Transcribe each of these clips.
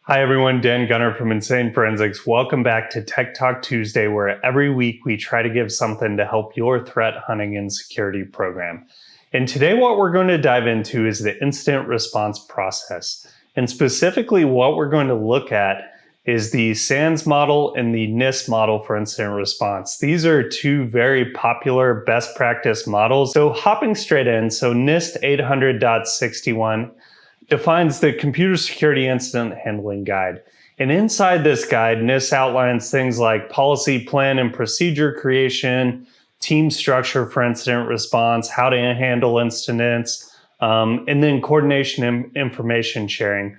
Hi everyone, Dan Gunner from Insane Forensics. Welcome back to Tech Talk Tuesday, where every week we try to give something to help your threat hunting and security program. And today what we're going to dive into is the incident response process. And specifically what we're going to look at is the SANS model and the NIST model for incident response. These are two very popular best practice models. So hopping straight in, so NIST 800.61 defines the Computer Security Incident Handling Guide. And inside this guide, NIST outlines things like policy, plan, and procedure creation, team structure for incident response, how to handle incidents, and then coordination and information sharing.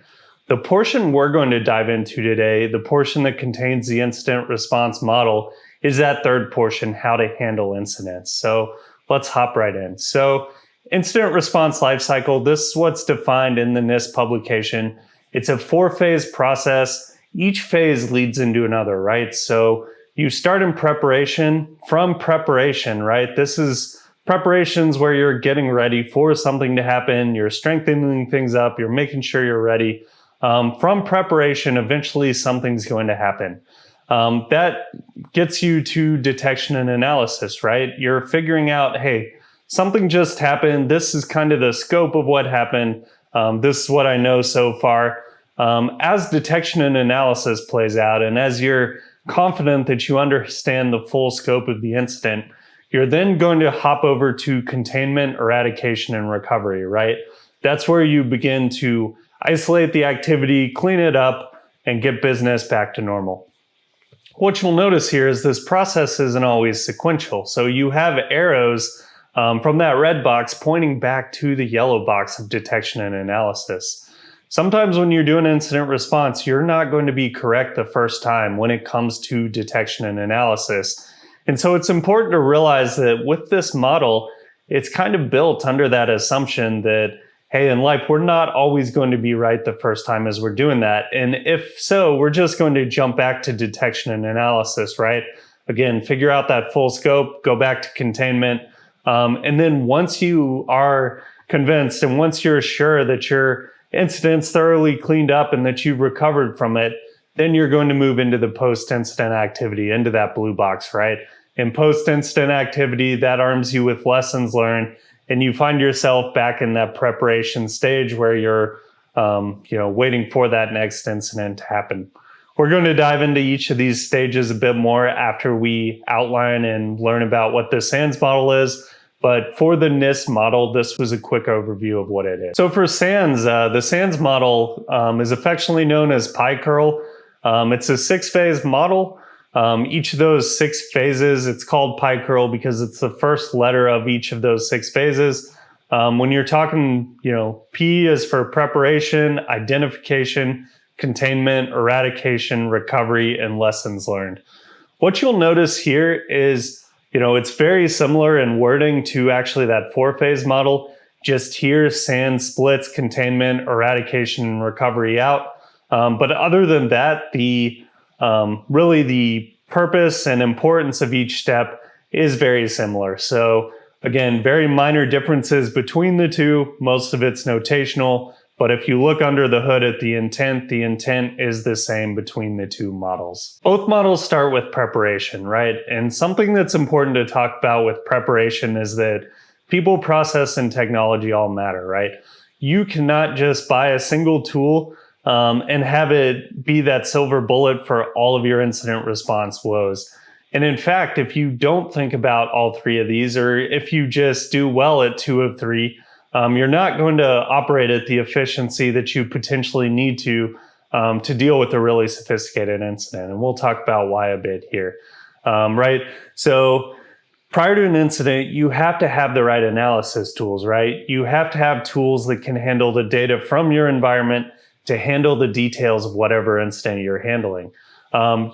The portion we're going to dive into today, the portion that contains the incident response model, is that third portion, how to handle incidents. So let's hop right in. So incident response lifecycle, this is what's defined in the NIST publication. It's a 4-phase process. Each phase leads into another, right? So you start in preparation. From preparation, right? This is preparations where you're getting ready for something to happen. You're strengthening things up. You're making sure you're ready. From preparation, eventually something's going to happen. That gets you to detection and analysis, right? You're figuring out, hey, something just happened. This is kind of the scope of what happened. This is what I know so far. As detection and analysis plays out, and as you're confident that you understand the full scope of the incident, you're then going to hop over to containment, eradication, and recovery, right? That's where you begin to isolate the activity, clean it up, and get business back to normal. What you'll notice here is this process isn't always sequential. So you have arrows from that red box pointing back to the yellow box of detection and analysis. Sometimes when you're doing incident response, you're not going to be correct the first time when it comes to detection and analysis. And so it's important to realize that with this model, it's kind of built under that assumption that, hey, in life, we're not always going to be right the first time as we're doing that. And if so, we're just going to jump back to detection and analysis, right? Again, figure out that full scope, go back to containment. And then once you are convinced and once you're sure that your incident's thoroughly cleaned up and that you've recovered from it, then you're going to move into the post-incident activity, into that blue box, right? In post-incident activity, that arms you with lessons learned, and you find yourself back in that preparation stage where you're waiting for that next incident to happen. We're going to dive into each of these stages a bit more after we outline and learn about what the SANS model is. But for the NIST model, this was a quick overview of what it is. So for SANS, the SANS model is affectionately known as PICERL. It's a 6-phase model. Each of those 6 phases, it's called PICERL because it's the first letter of each of those 6 phases. When you're talking, P is for preparation, identification, containment, eradication, recovery, and lessons learned. What you'll notice here is, it's very similar in wording to actually that 4-phase model. Just here, SANS splits containment, eradication, and recovery out. But other than that, really the purpose and importance of each step is very similar. So again, very minor differences between the two. Most of it's notational. But if you look under the hood at the intent is the same between the two models. Both models start with preparation, right? And something that's important to talk about with preparation is that people, process, and technology all matter, right? You cannot just buy a single tool and have it be that silver bullet for all of your incident response woes. And in fact, if you don't think about all 3 of these, or if you just do well at 2 of 3, you're not going to operate at the efficiency that you potentially need to deal with a really sophisticated incident. And we'll talk about why a bit here, right? So prior to an incident, you have to have the right analysis tools, right? You have to have tools that can handle the data from your environment to handle the details of whatever incident you're handling.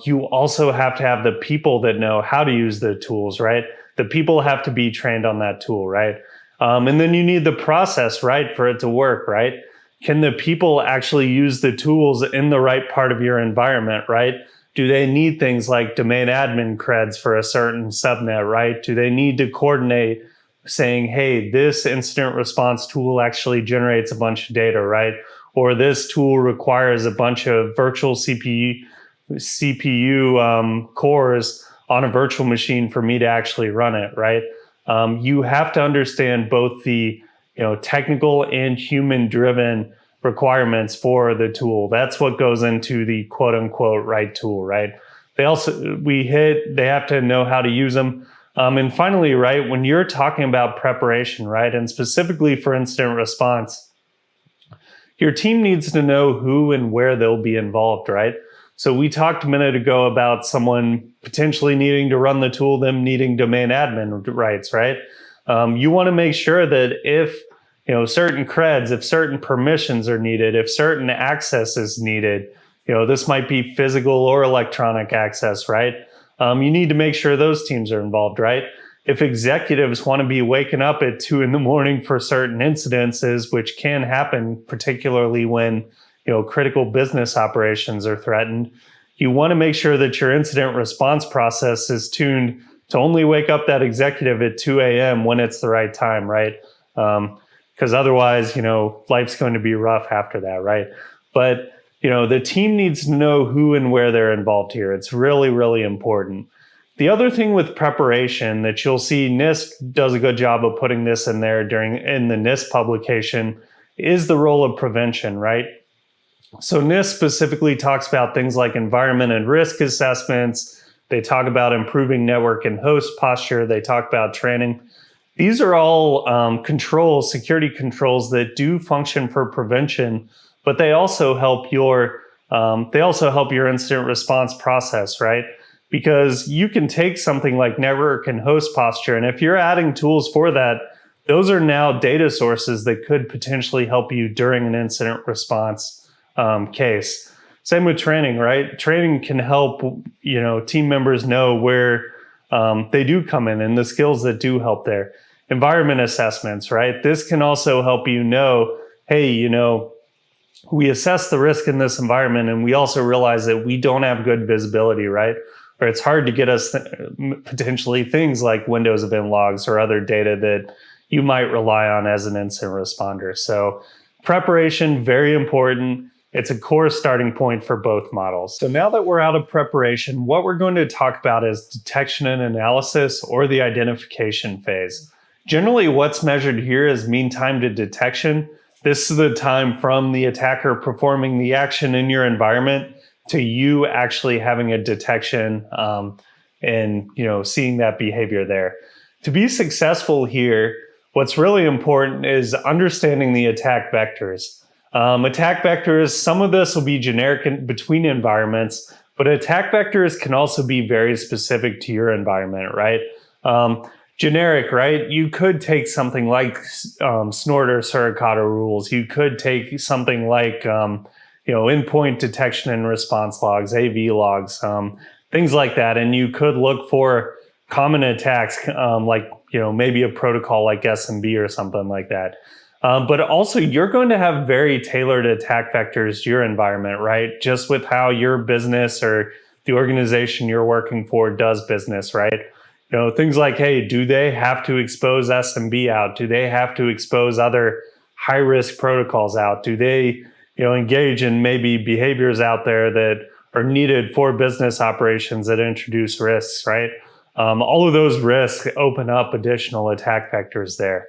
You also have to have the people that know how to use the tools, right? The people have to be trained on that tool, right? And then you need the process, right, for it to work, right? Can the people actually use the tools in the right part of your environment, right? Do they need things like domain admin creds for a certain subnet, right? Do they need to coordinate saying, hey, this incident response tool actually generates a bunch of data, right? or this tool requires a bunch of virtual CPU cores on a virtual machine for me to actually run it, right? You have to understand both the technical and human-driven requirements for the tool. That's what goes into the quote-unquote right tool, right? They have to know how to use them. And finally, right, when you're talking about preparation, right, and specifically for incident response, your team needs to know who and where they'll be involved, right? So we talked a minute ago about someone potentially needing to run the tool, them needing domain admin rights, right? You want to make sure that if certain creds, if certain permissions are needed, if certain access is needed, this might be physical or electronic access, right? You need to make sure those teams are involved, right? If executives want to be waking up at 2 a.m. for certain incidences, which can happen, particularly when critical business operations are threatened, you want to make sure that your incident response process is tuned to only wake up that executive at 2 a.m. when it's the right time, right? Because otherwise, life's going to be rough after that, right? But the team needs to know who and where they're involved here. It's really, really important. The other thing with preparation that you'll see, NIST does a good job of putting this in there in the NIST publication, is the role of prevention, right? So NIST specifically talks about things like environment and risk assessments. They talk about improving network and host posture. They talk about training. These are all security controls that do function for prevention, but they also help your incident response process, right? Because you can take something like network and host posture, and if you're adding tools for that, those are now data sources that could potentially help you during an incident response case. Same with training, right? Training can help team members know where they do come in and the skills that do help there. Environment assessments, right? This can also help hey, we assess the risk in this environment and we also realize that we don't have good visibility, right? Or it's hard to get us potentially things like Windows event logs or other data that you might rely on as an incident responder. So preparation, very important. It's a core starting point for both models. So now that we're out of preparation, what we're going to talk about is detection and analysis, or the identification phase. Generally, what's measured here is mean time to detection. This is the time from the attacker performing the action in your environment to you actually having a detection and seeing that behavior there. To be successful here, what's really important is understanding the attack vectors. Attack vectors, some of this will be generic between environments, but attack vectors can also be very specific to your environment, right? Generic, right? You could take something like Snorter Suricata rules. You could take something like endpoint detection and response logs, AV logs, things like that. And you could look for common attacks, like maybe a protocol like SMB or something like that. But also, you're going to have very tailored attack vectors to your environment, right? Just with how your business or the organization you're working for does business, right? Things like, hey, do they have to expose SMB out? Do they have to expose other high-risk protocols out? Do they, engage in maybe behaviors out there that are needed for business operations that introduce risks, right? All of those risks open up additional attack vectors there.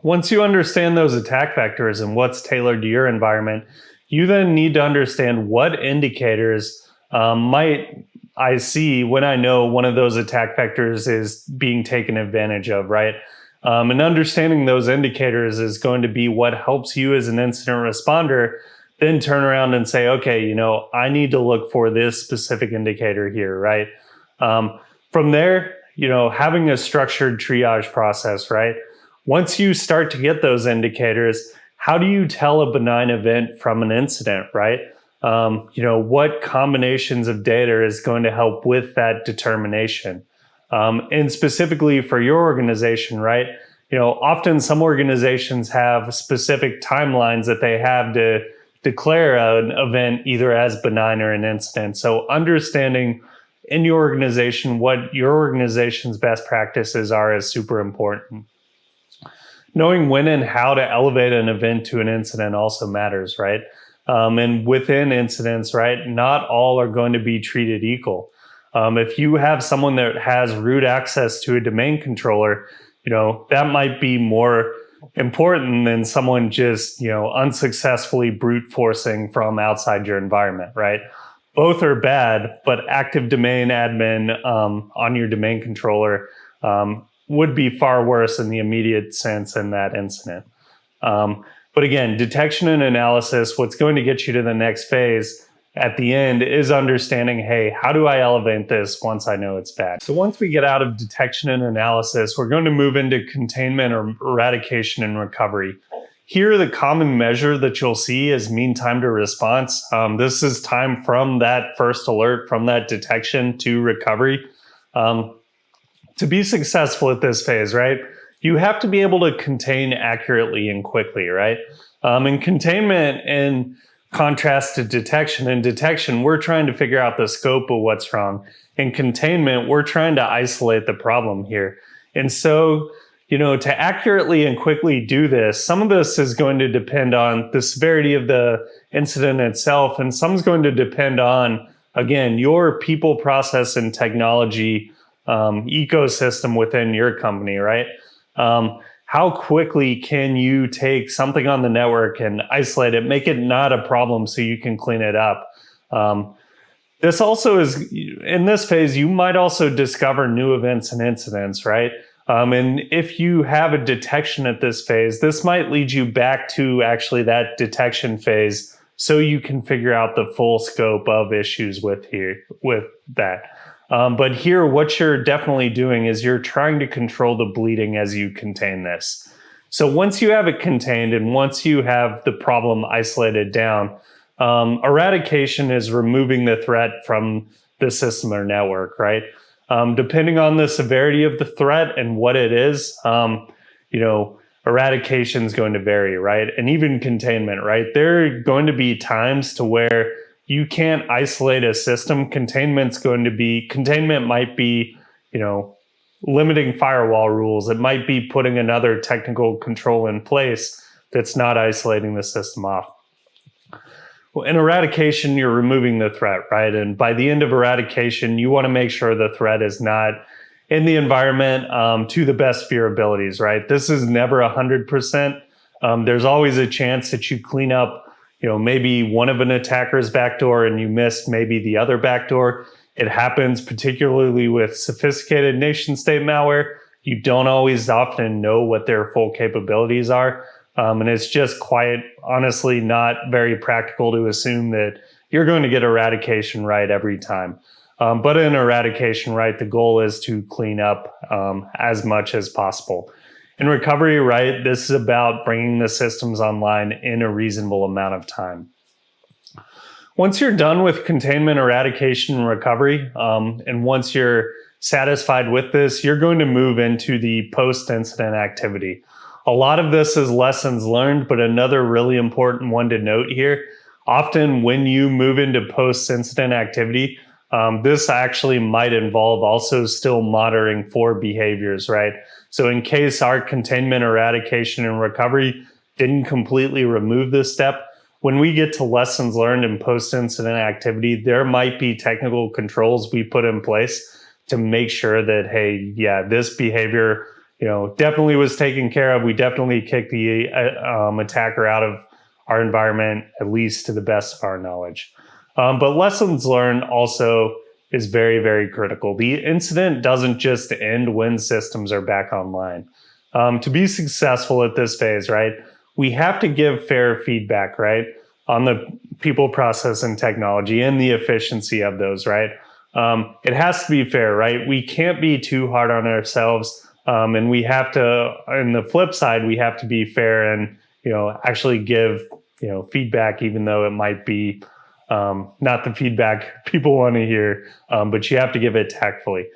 Once you understand those attack vectors and what's tailored to your environment, you then need to understand what indicators might I see when I know one of those attack vectors is being taken advantage of, right? And understanding those indicators is going to be what helps you as an incident responder then turn around and say, okay, I need to look for this specific indicator here, right? From there, having a structured triage process, right? Once you start to get those indicators, how do you tell a benign event from an incident, right? What combinations of data is going to help with that determination? And specifically for your organization, right? Often some organizations have specific timelines that they have to declare an event either as benign or an incident. So understanding in your organization what your organization's best practices are is super important. knowing when and how to elevate an event to an incident also matters, right? And within incidents, right, not all are going to be treated equal. If you have someone that has root access to a domain controller, that might be more important than someone just, unsuccessfully brute forcing from outside your environment, right? Both are bad, but active domain admin on your domain controller would be far worse in the immediate sense in that incident. But again, detection and analysis, what's going to get you to the next phase at the end is understanding, hey, how do I elevate this once I know it's bad? So once we get out of detection and analysis, we're going to move into containment or eradication and recovery. Here, the common measure that you'll see is mean time to response. This is time from that first alert, from that detection to recovery. To be successful at this phase, right, you have to be able to contain accurately and quickly, right? In containment, in contrast to detection, in detection, we're trying to figure out the scope of what's wrong. In containment, we're trying to isolate the problem here. And so, to accurately and quickly do this, some of this is going to depend on the severity of the incident itself, and some is going to depend on, again, your people, process, and technology ecosystem within your company, right? How quickly can you take something on the network and isolate it, make it not a problem so you can clean it up? This also is, in this phase, you might also discover new events and incidents, right? And if you have a detection at this phase, this might lead you back to actually that detection phase so you can figure out the full scope of issues with that. But here, what you're definitely doing is you're trying to control the bleeding as you contain this. So once you have it contained and once you have the problem isolated down, eradication is removing the threat from the system or network, right? Depending on the severity of the threat and what it is, eradication is going to vary, right? And even containment, right? There are going to be times to where you can't isolate a system. Containment might be, limiting firewall rules. It might be putting another technical control in place that's not isolating the system off. Well, in eradication, you're removing the threat, right? And by the end of eradication, you want to make sure the threat is not in the environment to the best of your abilities, right? This is never 100%. There's always a chance that you clean up maybe one of an attacker's backdoor and you missed maybe the other backdoor. It happens particularly with sophisticated nation state malware. You don't always often know what their full capabilities are. And it's just quite honestly not very practical to assume that you're going to get eradication right every time. But in eradication right, the goal is to clean up as much as possible. In recovery, right, this is about bringing the systems online in a reasonable amount of time. Once you're done with containment, eradication, and recovery, and once you're satisfied with this, you're going to move into the post-incident activity. A lot of this is lessons learned, but another really important one to note here, often when you move into post-incident activity, this actually might involve also still monitoring for behaviors, right? So in case our containment, eradication, and recovery didn't completely remove this step, when we get to lessons learned in post-incident activity, there might be technical controls we put in place to make sure that, hey, yeah, this behavior, definitely was taken care of. We definitely kicked the attacker out of our environment, at least to the best of our knowledge. But lessons learned also is very, very critical. The incident doesn't just end when systems are back online. To be successful at this phase, right, we have to give fair feedback, right, on the people, process, and technology and the efficiency of those, right? It has to be fair, right? We can't be too hard on ourselves. And we have to, on the flip side, we have to be fair and, actually give, feedback, even though it might be not the feedback people want to hear, but you have to give it tactfully.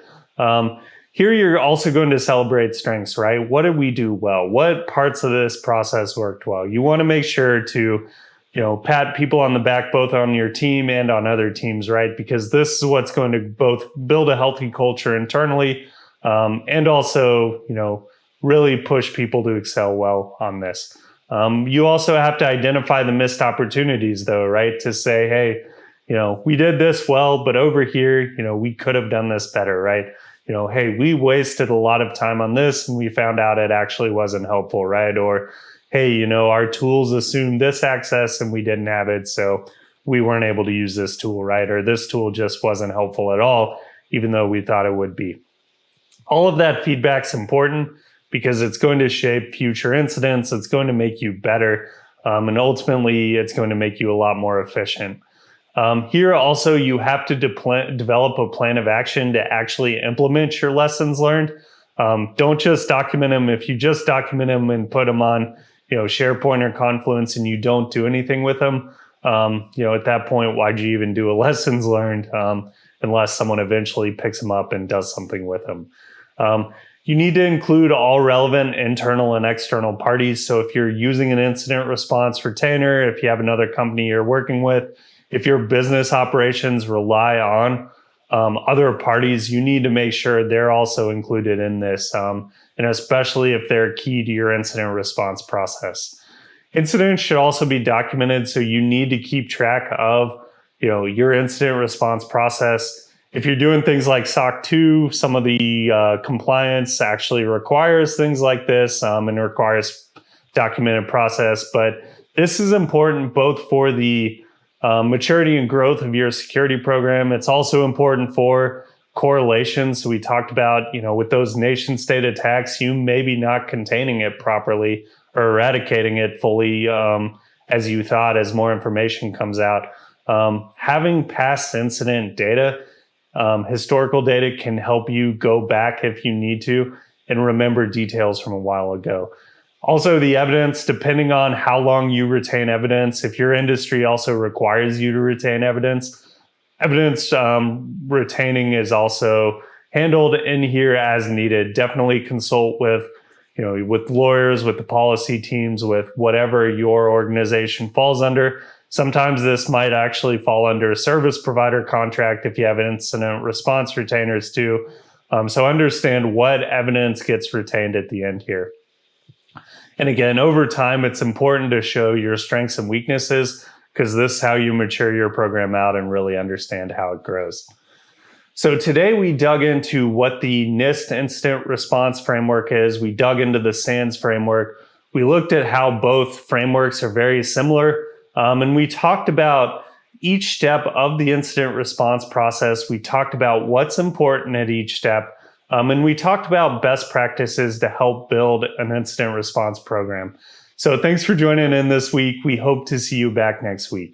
Here, you're also going to celebrate strengths, right? What did we do well? What parts of this process worked well? You want to make sure to, pat people on the back, both on your team and on other teams, right? Because this is what's going to both build a healthy culture internally, and also, really push people to excel well on this. You also have to identify the missed opportunities though, right? To say, hey, we did this well, but over here, we could have done this better, right? Hey, we wasted a lot of time on this and we found out it actually wasn't helpful, right? Or, hey, our tools assumed this access and we didn't have it, so we weren't able to use this tool, right? Or this tool just wasn't helpful at all, even though we thought it would be. All of that feedback's important because it's going to shape future incidents, it's going to make you better, and ultimately it's going to make you a lot more efficient. Here also, you have to develop a plan of action to actually implement your lessons learned. Don't just document them. If you just document them and put them on SharePoint or Confluence and you don't do anything with them, at that point, why'd you even do a lessons learned unless someone eventually picks them up and does something with them? You need to include all relevant internal and external parties. So if you're using an incident response retainer, if you have another company you're working with, if your business operations rely on other parties, you need to make sure they're also included in this, and especially if they're key to your incident response process. Incidents should also be documented, so you need to keep track of your incident response process. If you're doing things like SOC 2, some of the compliance actually requires things like this and requires documented process. But this is important both for the maturity and growth of your security program. It's also important for correlation. So we talked about, with those nation state attacks, you may be not containing it properly or eradicating it fully as you thought, as more information comes out. Having past incident data, historical data, can help you go back if you need to and remember details from a while ago. Also, the evidence, depending on how long you retain evidence, if your industry also requires you to retain evidence, retaining is also handled in here as needed. Definitely consult with lawyers, with the policy teams, with whatever your organization falls under. Sometimes this might actually fall under a service provider contract if you have incident response retainers too. So understand what evidence gets retained at the end here. And again, over time, it's important to show your strengths and weaknesses because this is how you mature your program out and really understand how it grows. So today we dug into what the NIST incident response framework is. We dug into the SANS framework. We looked at how both frameworks are very similar. And we talked about each step of the incident response process. We talked about what's important at each step. And we talked about best practices to help build an incident response program. So thanks for joining in this week. We hope to see you back next week.